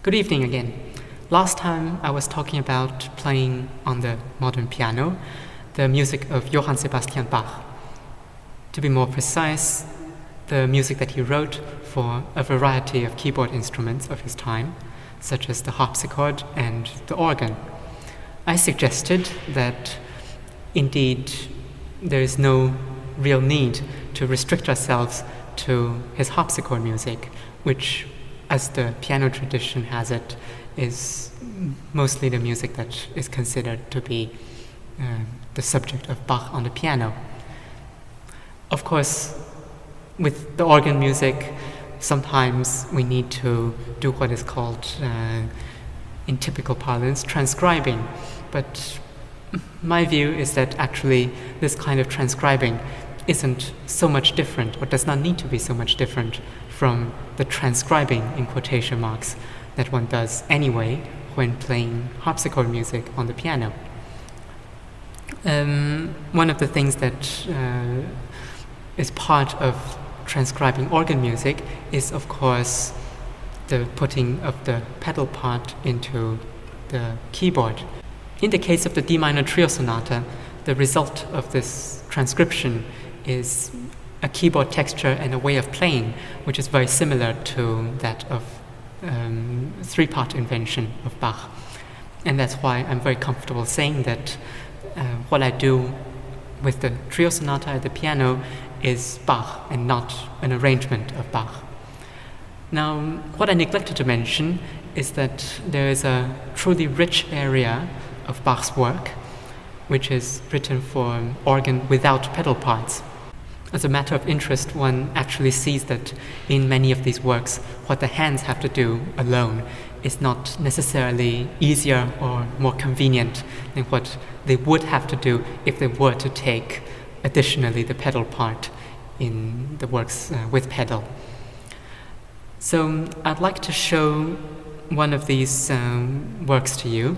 Good evening again. Last time I was talking about playing on the modern piano the music of Johann Sebastian Bach. To be more precise, the music that he wrote for a variety of keyboard instruments of his time, such as the harpsichord and the organ. I suggested that indeed there is no real need to restrict ourselves to his harpsichord music, which, as the piano tradition has it, is mostly the music that is considered to be the subject of Bach on the piano. Of course, with the organ music, sometimes we need to do what is called, in typical parlance, transcribing. But my view is that actually this kind of transcribing isn't so much different, or does not need to be so much different from the transcribing, in quotation marks, that one does anyway when playing harpsichord music on the piano. One of the things that is part of transcribing organ music is, of course, the putting of the pedal part into the keyboard. In the case of the D minor trio sonata, the result of this transcription is a keyboard texture and a way of playing which is very similar to that of three-part invention of Bach. And that's why I'm very comfortable saying that what I do with the trio sonata at the piano is Bach and not an arrangement of Bach. Now, what I neglected to mention is that there is a truly rich area of Bach's work which is written for organ without pedal parts. As a matter of interest, one actually sees that in many of these works, what the hands have to do alone is not necessarily easier or more convenient than what they would have to do if they were to take additionally the pedal part in the works with pedal. So I'd like to show one of these works to you,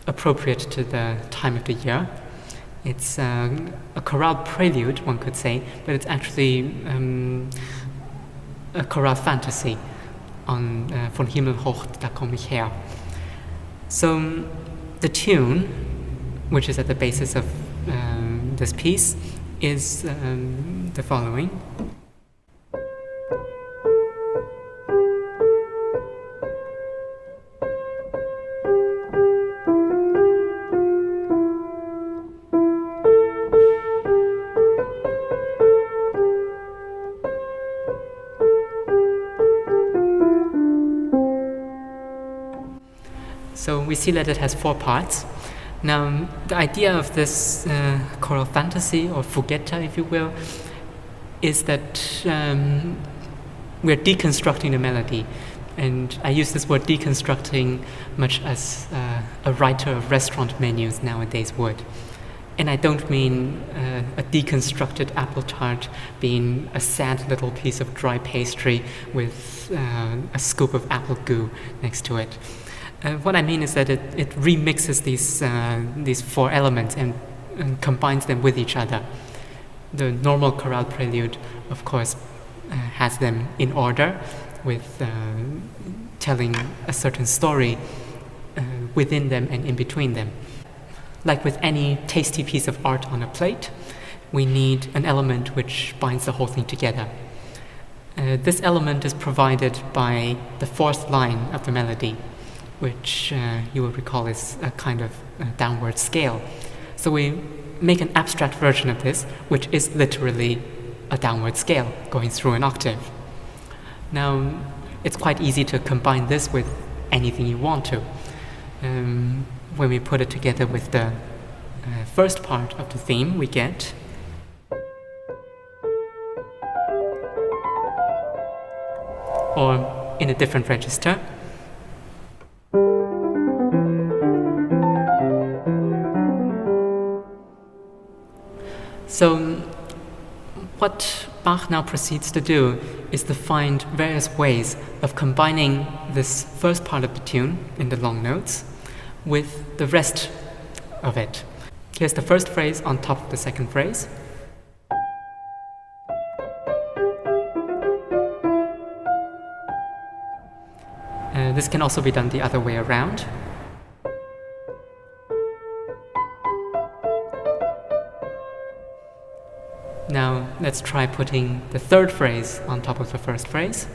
appropriate to the time of the year. It's a chorale prelude, one could say, but it's actually a chorale fantasy on von himmel, hoch, da komm ich her. So the tune, which is at the basis of this piece, is the following. So we see that it has four parts. Now, the idea of this choral fantasy, or fughetta, if you will, is that we're deconstructing the melody. And I use this word deconstructing much as a writer of restaurant menus nowadays would. And I don't mean a deconstructed apple tart being a sad little piece of dry pastry with a scoop of apple goo next to it. What I mean is that it remixes these four elements and combines them with each other. The normal chorale prelude, of course, has them in order, with telling a certain story within them and in between them. Like with any tasty piece of art on a plate, we need an element which binds the whole thing together. This element is provided by the fourth line of the melody, which you will recall is a kind of downward scale. So we make an abstract version of this, which is literally a downward scale going through an octave. Now, it's quite easy to combine this with anything you want to. When we put it together with the first part of the theme, we get or in a different register. So what Bach now proceeds to do is to find various ways of combining this first part of the tune in the long notes with the rest of it. Here's the first phrase on top of the second phrase. this can also be done the other way around. Now let's try putting the third phrase on top of the first phrase.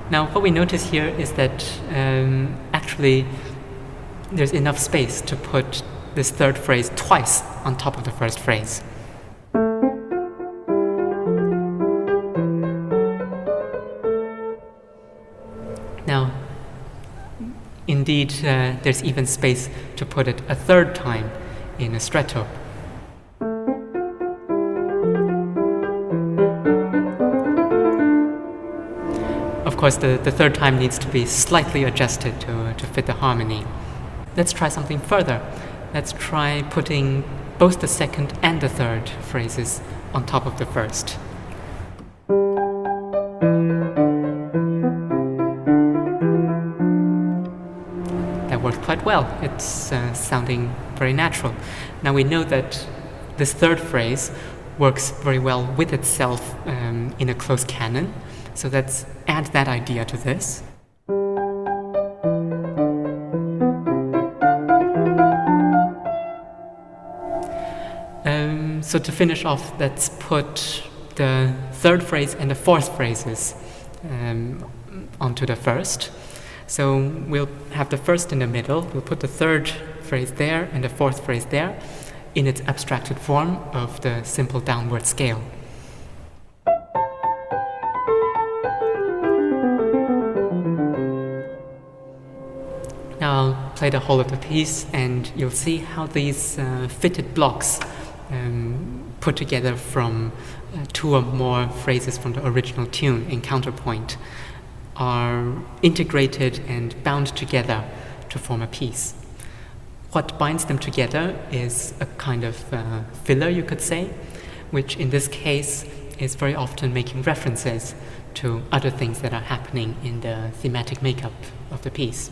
Now what we notice here is that actually there's enough space to put this third phrase twice on top of the first phrase. Now, indeed, there's even space to put it a third time in a stretto. Of course, the third time needs to be slightly adjusted to fit the harmony. Let's try something further. Let's try putting both the second and the third phrases on top of the first. That worked quite well. It's sounding very natural. Now we know that this third phrase works very well with itself in a closed canon. So let's add that idea to this. So to finish off, let's put the third phrase and the fourth phrases onto the first. So we'll have the first in the middle, we'll put the third phrase there and the fourth phrase there in its abstracted form of the simple downward scale. Now I'll play the whole of the piece and you'll see how these fitted blocks put together from two or more phrases from the original tune in counterpoint are integrated and bound together to form a piece. What binds them together is a kind of filler, you could say, which in this case is very often making references to other things that are happening in the thematic makeup of the piece.